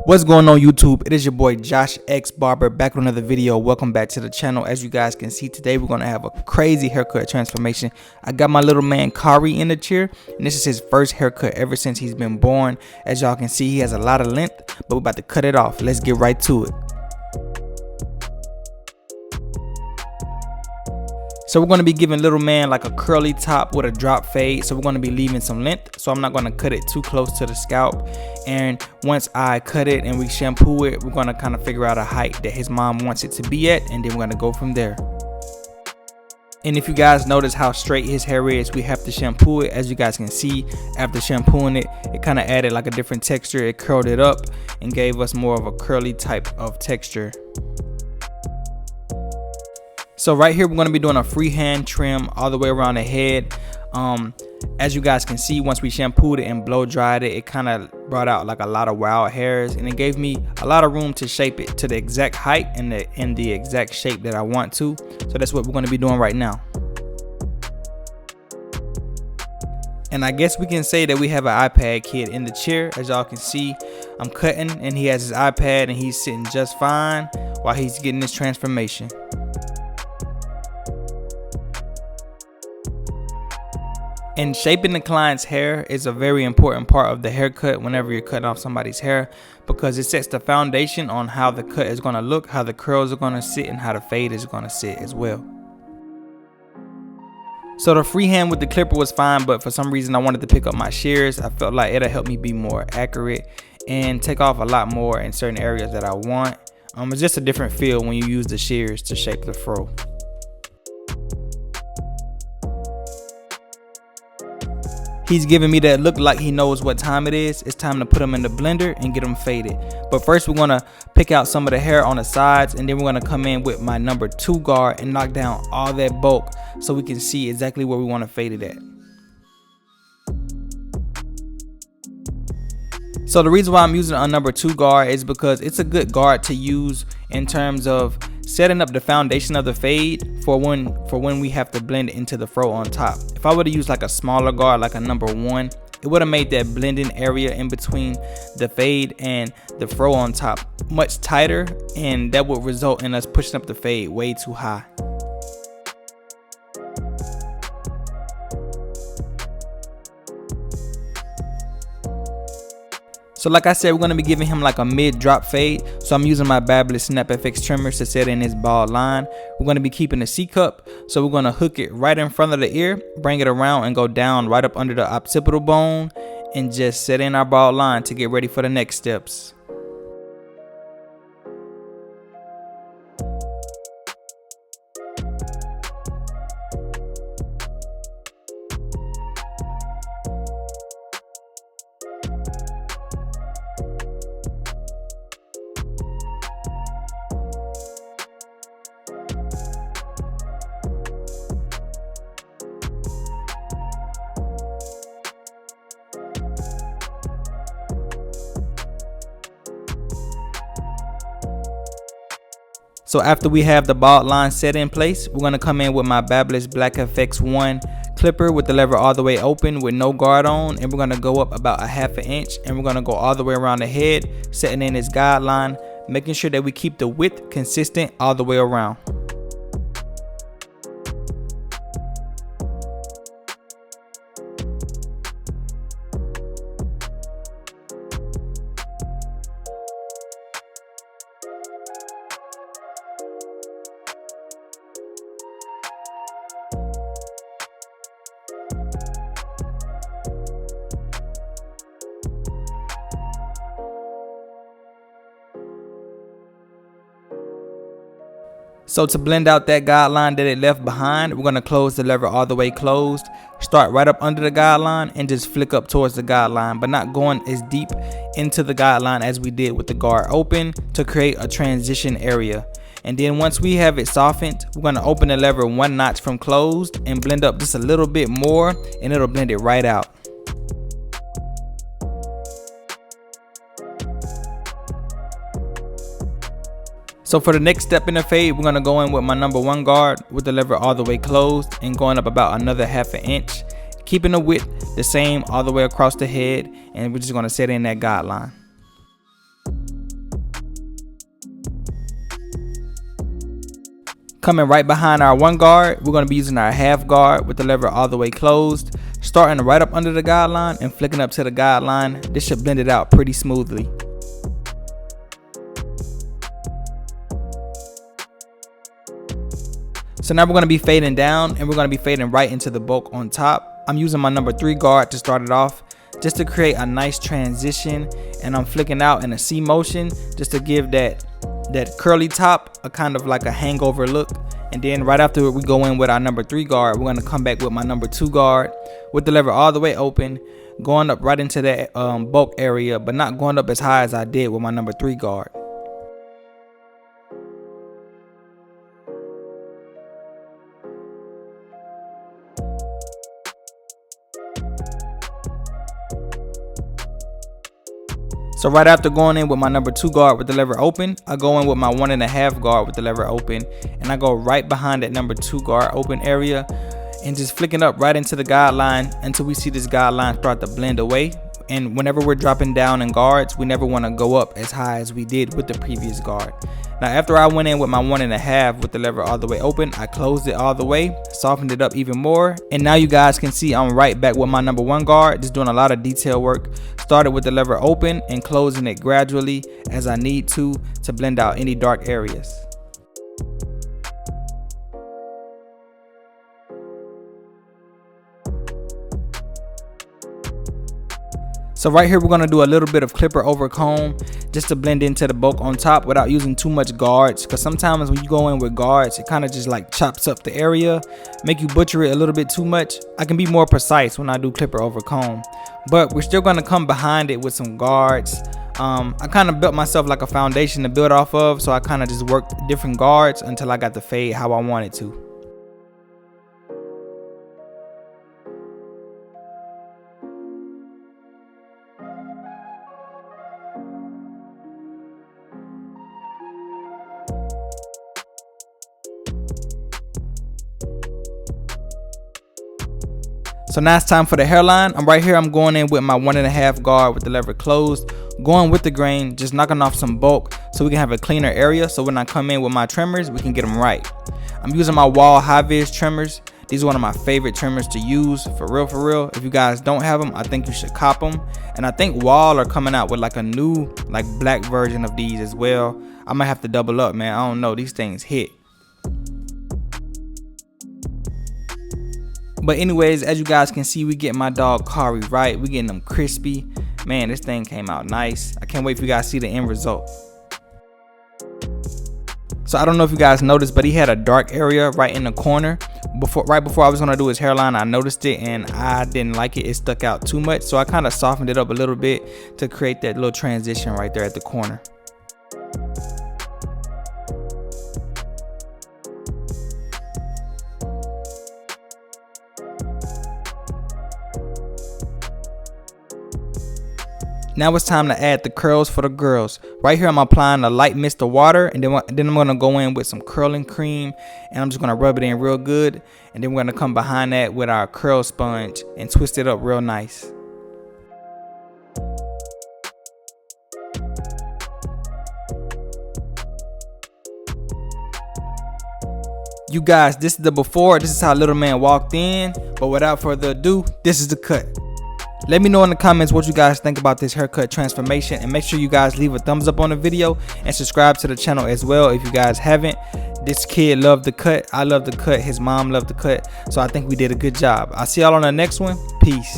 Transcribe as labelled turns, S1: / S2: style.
S1: What's going on YouTube? It is your boy JoshXBarber back with another video. Welcome back to the channel. As you guys can see, today we're going to have a crazy haircut transformation. I got my little man Kari in the chair, and this is his first haircut ever since he's been born. As y'all can see, he has a lot of length, but we're about to cut it off. Let's get right to it. So we're going to be giving little man like a curly top with a drop fade. So we're going to be leaving some length. So I'm not going to cut it too close to the scalp. And once I cut it and we shampoo it, we're going to kind of figure out a height that his mom wants it to be at. And then we're going to go from there. And if you guys notice how straight his hair is, we have to shampoo it. As you guys can see, after shampooing it, it kind of added like a different texture. It curled it up and gave us more of a curly type of texture. So right here, we're going to be doing a freehand trim all the way around the head. As you guys can see, once we shampooed it and blow dried it, it kind of brought out like a lot of wild hairs, and it gave me a lot of room to shape it to the exact height and the exact shape that I want to. So that's what we're going to be doing right now. And I guess we can say that we have an iPad kid in the chair. As y'all can see, I'm cutting and he has his iPad and he's sitting just fine while he's getting this transformation. And shaping the client's hair is a very important part of the haircut whenever you're cutting off somebody's hair, because it sets the foundation on how the cut is going to look, how the curls are going to sit, and how the fade is going to sit as well. So the freehand with the clipper was fine, but for some reason I wanted to pick up my shears. I felt like it'll help me be more accurate and take off a lot more in certain areas that I want. It's just a different feel when you use the shears to shape the fro. He's giving me that look like he knows what time it is. It's time to put him in the blender and get him faded. But first we're gonna pick out some of the hair on the sides, and then we're gonna come in with my number 2 guard and knock down all that bulk so we can see exactly where we want to fade it at. So the reason why I'm using a number 2 guard is because it's a good guard to use in terms of setting up the foundation of the fade for when we have to blend it into the fro on top. If I would have used like a smaller guard, like a number 1, it would have made that blending area in between the fade and the fro on top much tighter, and that would result in us pushing up the fade way too high. So like I said, we're going to be giving him like a mid drop fade. So I'm using my Babyliss Snap FX trimmers to set in his bald line. We're going to be keeping the C cup. So we're going to hook it right in front of the ear, bring it around and go down right up under the occipital bone, and just set in our bald line to get ready for the next steps. So after we have the bald line set in place, we're going to come in with my Babyliss Black FX1 clipper with the lever all the way open with no guard on, and we're going to go up about a ½ inch, and we're going to go all the way around the head, setting in this guideline, making sure that we keep the width consistent all the way around. So to blend out that guideline that it left behind, we're going to close the lever all the way closed, start right up under the guideline, and just flick up towards the guideline, but not going as deep into the guideline as we did with the guard open, to create a transition area. And then once we have it softened, we're going to open the lever 1 notch from closed and blend up just a little bit more, and it'll blend it right out. So for the next step in the fade, we're gonna go in with my number 1 guard with the lever all the way closed and going up about another ½ inch, keeping the width the same all the way across the head, and we're just gonna set in that guideline. Coming right behind our one guard, we're going to be using our half guard with the lever all the way closed, starting right up under the guideline and flicking up to the guideline. This should blend it out pretty smoothly. So now we're going to be fading down, and we're going to be fading right into the bulk on top. I'm using my number 3 guard to start it off, just to create a nice transition, and I'm flicking out in a C motion just to give that curly top a kind of like a hangover look. And then right after we go in with our number 3 guard, we're going to come back with my number 2 guard with the lever all the way open, going up right into that bulk area, but not going up as high as I did with my number 3 guard. So right after going in with my number 2 guard with the lever open, I go in with my 1.5 guard with the lever open, and I go right behind that number 2 guard open area and just flicking up right into the guideline until we see this guideline start to blend away. And whenever we're dropping down in guards, we never want to go up as high as we did with the previous guard. Now after I went in with my 1.5 with the lever all the way open, I closed it all the way, softened it up even more, and now you guys can see I'm right back with my number 1 guard, just doing a lot of detail work. Started with the lever open and closing it gradually as I need to blend out any dark areas. So right here we're going to do a little bit of clipper over comb just to blend into the bulk on top without using too much guards, because sometimes when you go in with guards it kind of just like chops up the area, make you butcher it a little bit too much. I can be more precise when I do clipper over comb, but we're still going to come behind it with some guards. I kind of built myself like a foundation to build off of, so I kind of just worked different guards until I got the fade how I wanted to. So now it's time for the hairline. I'm right here, I'm going in with my 1.5 guard with the lever closed, going with the grain, just knocking off some bulk so we can have a cleaner area, so when I come in with my trimmers we can get them right. I'm using my Wahl Fade trimmers. These are one of my favorite trimmers to use, for real. If you guys don't have them, I think you should cop them. And I think Wahl are coming out with like a new like black version of these as well. I might have to double up, man. I don't know, these things hit. But anyways, as you guys can see, we get my dog Kari right. We getting them crispy. Man, this thing came out nice. I can't wait for you guys to see the end result. So I don't know if you guys noticed, but he had a dark area right in the corner. Right before I was gonna do his hairline, I noticed it and I didn't like it. It stuck out too much. So I kind of softened it up a little bit to create that little transition right there at the corner. Now it's time to add the curls for the girls. Right here I'm applying a light mist of water, and then I'm going to go in with some curling cream, and I'm just going to rub it in real good, and then we're going to come behind that with our curl sponge and twist it up real nice. You guys, this is the before. This is how little man walked in, but without further ado, this is the cut. Let me know in the comments what you guys think about this haircut transformation, and make sure you guys leave a thumbs up on the video and subscribe to the channel as well if you guys haven't. This kid loved the cut. I love the cut. His mom loved the cut. So I think we did a good job. I'll see y'all on the next one. Peace.